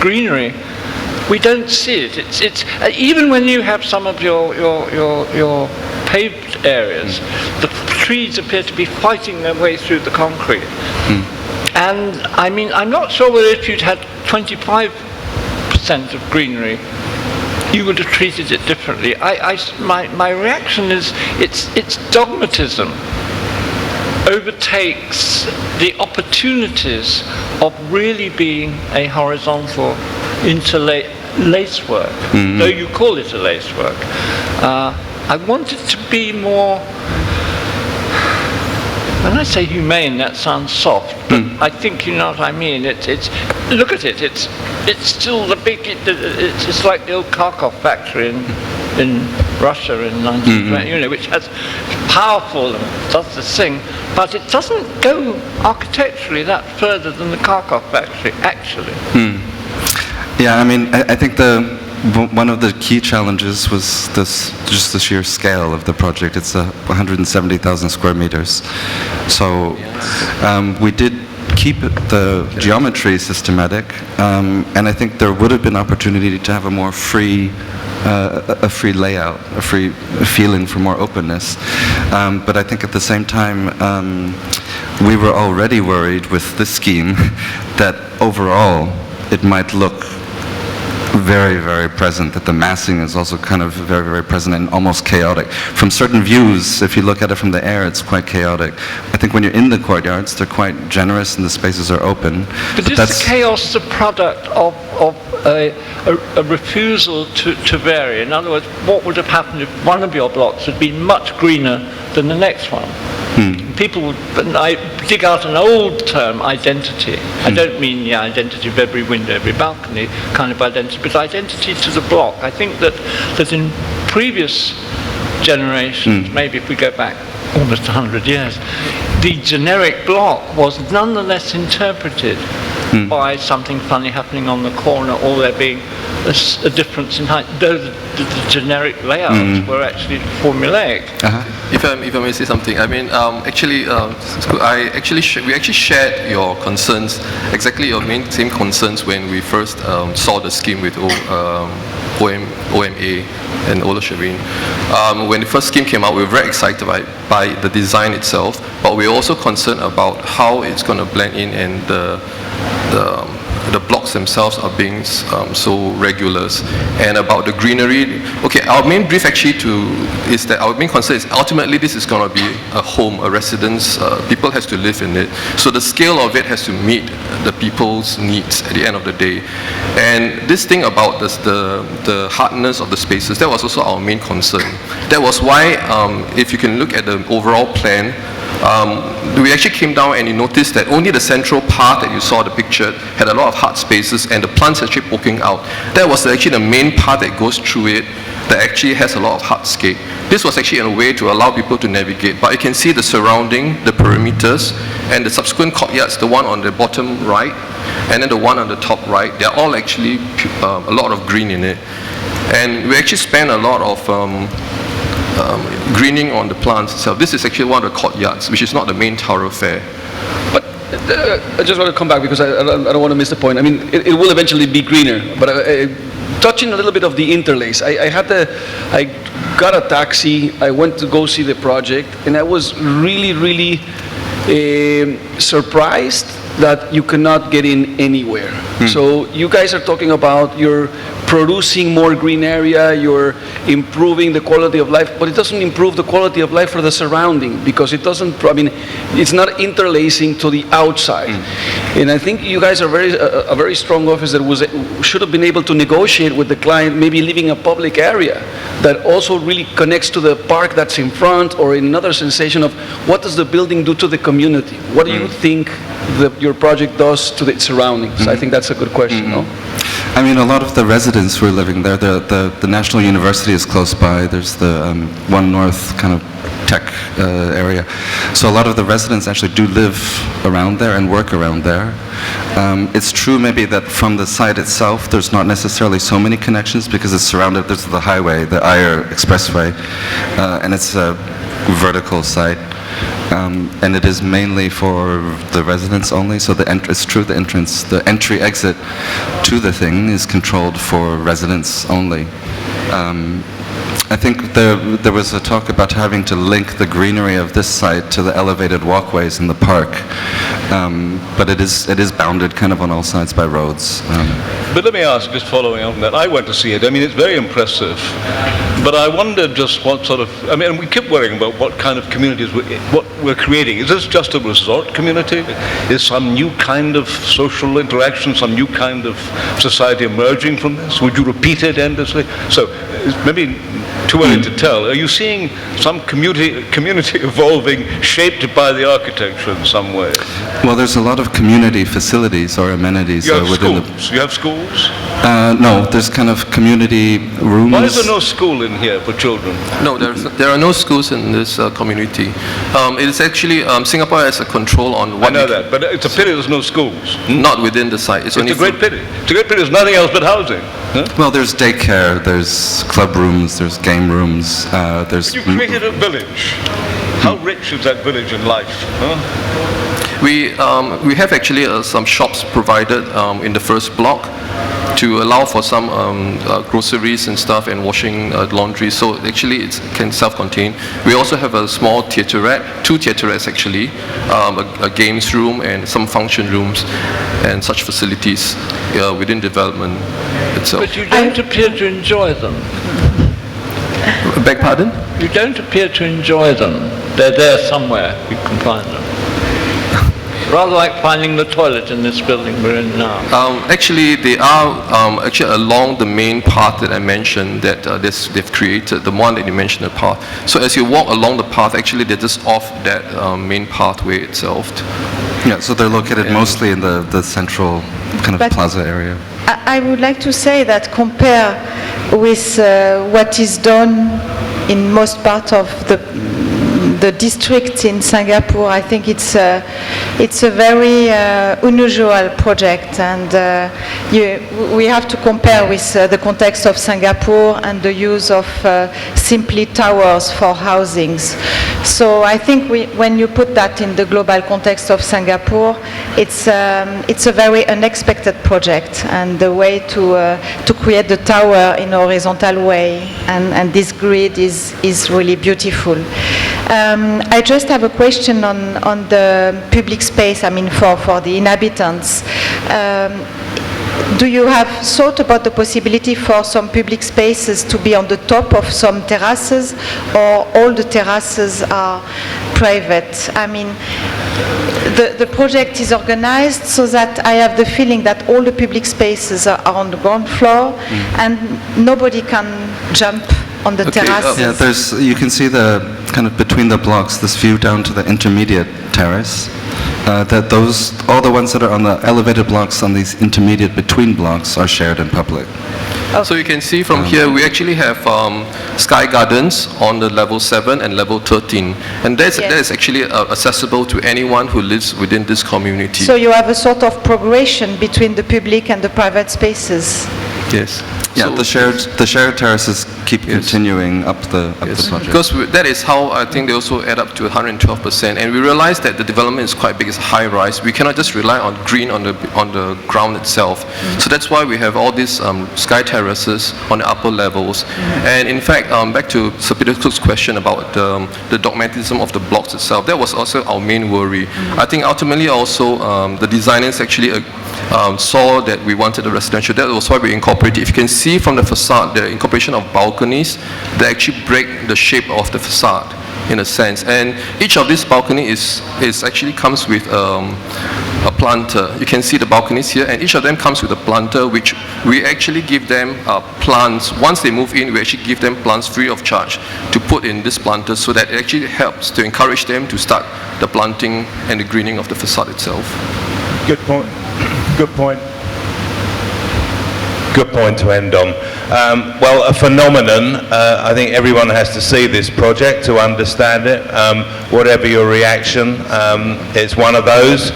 greenery, we don't see it. It's even when you have some of your paved areas, the trees appear to be fighting their way through the concrete. And I mean, I'm not sure whether if you'd had 25% of greenery, you would have treated it differently. My reaction is it's dogmatism overtakes the opportunities of really being a horizontal lacework, though you call it a lacework. I want it to be more, when I say humane, that sounds soft, but I think you know what I mean. It's look at it. It's still the big. It's like the old Kharkov factory in Russia in 1920, which has powerful and does this thing, but it doesn't go architecturally that further than the Kharkov factory, actually. Yeah, I mean, I think one of the key challenges was just the sheer scale of the project. It's 170,000 square meters. So we did keep the geometry systematic, and I think there would have been opportunity to have a more free layout, a free feeling for more openness. But I think at the same time, we were already worried with this scheme that overall it might look very, very present, that the massing is also kind of very, very present and almost chaotic. From certain views, if you look at it from the air, it's quite chaotic. I think when you're in the courtyards, they're quite generous and the spaces are open. But is the chaos the product of a refusal to vary? In other words, what would have happened if one of your blocks had been much greener than the next one? People would, and I dig out an old term, identity. I don't mean the identity of every window, every balcony kind of identity, but identity to the block. I think that in previous generations, maybe if we go back almost 100 years, the generic block was nonetheless interpreted by something funny happening on the corner, or there being a difference in height, though the generic layouts were actually formulaic. If I may say something, I mean, we actually shared your concerns, exactly your same concerns when we first saw the scheme with OMA and Ola Shereen. When the first scheme came out, we were very excited by the design itself, but we were also concerned about how it's going to blend in, and the blocks themselves are being so regulars, and about the greenery. Okay, our main brief actually is that our main concern is ultimately this is going to be a home, a residence. People has to live in it, so the scale of it has to meet the people's needs at the end of the day. And this thing about the hardness of the spaces, that was also our main concern. That was why, if you can look at the overall plan, we actually came down and you noticed that only the central part that you saw the picture had a lot of hard spaces, and the plants actually poking out. That was actually the main part that goes through it, that actually has a lot of hardscape. This was actually in a way to allow people to navigate, but you can see the surrounding, the perimeters, and the subsequent courtyards, the one on the bottom right, and then the one on the top right, they're all actually a lot of green in it. And we actually spent a lot of greening on the plants itself. This is actually one of the courtyards, which is not the main thoroughfare. But I just want to come back because I don't want to miss the point. I mean, it will eventually be greener, but touching a little bit of the interlace, I got a taxi, I went to go see the project, and I was really, really surprised that you cannot get in anywhere. So you guys are talking about you're producing more green area, you're improving the quality of life, but it doesn't improve the quality of life for the surrounding, because it doesn't, I mean, it's not interlacing to the outside. And I think you guys are a very strong office that should have been able to negotiate with the client, maybe leaving a public area that also really connects to the park that's in front, or another sensation of what does the building do to the community? What do you think your project does to its surroundings? I think that's a good question, no? I mean, a lot of the residents who are living there, the National University is close by. There's the One North kind of tech area. So a lot of the residents actually do live around there and work around there. It's true maybe that from the site itself, there's not necessarily so many connections because it's surrounded, there's the highway, the Ayer Expressway, and it's a vertical site. and it is mainly for the residents only. So it's true, the entry-exit to the thing is controlled for residents only. I think there was a talk about having to link the greenery of this site to the elevated walkways in the park, but it is bounded kind of on all sides by roads. But let me ask, just following on that, I went to see it. I mean, it's very impressive, but I wondered just what sort of, I mean, we keep worrying about what kind of communities what we're creating. Is this just a resort community? Is some new kind of social interaction, some new kind of society emerging from this? Would you repeat it endlessly? So it's maybe too early to tell. Are you seeing some community evolving, shaped by the architecture in some way? Well, there's a lot of community facilities or amenities You have within schools. You have schools? No, there's kind of community rooms. Why is there no school in here for children? No, there are no schools in this community. It is actually, Singapore has a control on what... I know that, but it's a pity there's no schools. Not within the site. It's only a great pity. It's a great pity there's nothing else but housing. Huh? Well, there's daycare, there's club rooms, there's game rooms, there's... You created a village. How rich is that village in life? Huh? We have actually some shops provided in the first block to allow for some groceries and stuff and washing laundry. So actually it can self-contain. We also have a small theaterette, 2 theaterettes actually, a games room and some function rooms and such facilities within development itself. But you don't appear to enjoy them. Beg pardon? You don't appear to enjoy them. They're there somewhere. You can find them. Rather like finding the toilet in this building we're in now. Actually, they are actually along the main path that I mentioned that they've created, the one that you mentioned, the path. So as you walk along the path, actually they're just off that main pathway itself. Yeah, so they're located mostly in the central kind of plaza area. I would like to say that compare with what is done in most part of the district in Singapore, I think it's a very unusual project, and we have to compare with the context of Singapore and the use of simply towers for housings. So I think when you put that in the global context of Singapore, it's a very unexpected project, and the way to create the tower in a horizontal way, and this grid is really beautiful. I just have a question on the public space, I mean for the inhabitants. Do you have thought about the possibility for some public spaces to be on the top of some terraces, or all the terraces are private? I mean, the project is organized so that I have the feeling that all the public spaces are on the ground floor, and nobody can jump on the terraces. Yeah, you can see the kind of between the blocks, this view down to the intermediate terrace. All the ones that are on the elevated blocks on these intermediate between blocks are shared in public. Okay. So you can see from here, we actually have Sky Gardens on the level 7 and level 13. And that is actually accessible to anyone who lives within this community. So you have a sort of progression between the public and the private spaces. Yes. Yeah, So- the shared terraces keep continuing up the project. Because that is how I think they also add up to 112%. And we realize that the development is quite big, it's high rise. We cannot just rely on green on the ground itself. So that's why we have all these sky terraces on the upper levels. And in fact, back to Sir Peter Cook's question about the dogmatism of the blocks itself, that was also our main worry. I think ultimately also the designers actually saw that we wanted a residential. That was why we incorporated. If you can see from the facade, the incorporation of balconies that actually break the shape of the facade in a sense. And each of these balcony is actually comes with a planter. You can see the balconies here, and each of them comes with a planter, which we actually give them plants. Once they move in, we actually give them plants free of charge to put in this planter, so that it actually helps to encourage them to start the planting and the greening of the facade itself. Good point. Good point. Good point to end on. Well, a phenomenon. I think everyone has to see this project to understand it. Whatever your reaction, it's one of those.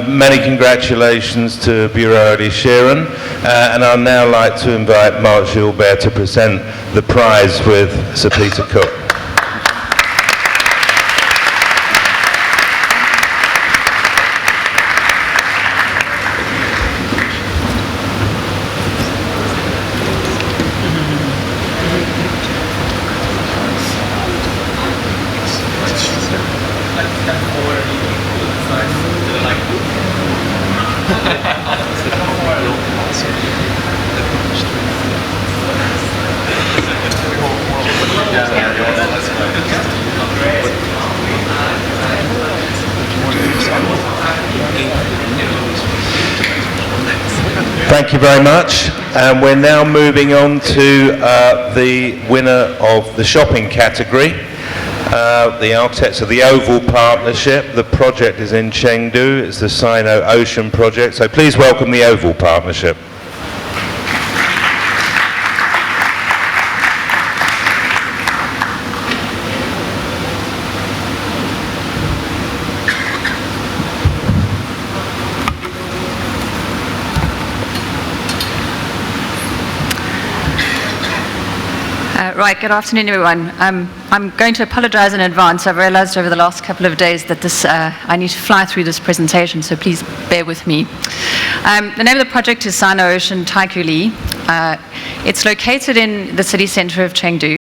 Many congratulations to Bureau Elie Sheeran. And I'd now like to invite Marc Gilbert to present the prize with Sir Peter Cook. thank you very much. And we're now moving on to the winner of the shopping category. The architects of the Oval Partnership. The project is in Chengdu. It's the Sino Ocean project. So please welcome the Oval Partnership. Right, good afternoon everyone. I'm going to apologize in advance. I've realized over the last couple of days that I need to fly through this presentation, so please bear with me. The name of the project is Sino Ocean Taikoo Li. It's located in the city center of Chengdu.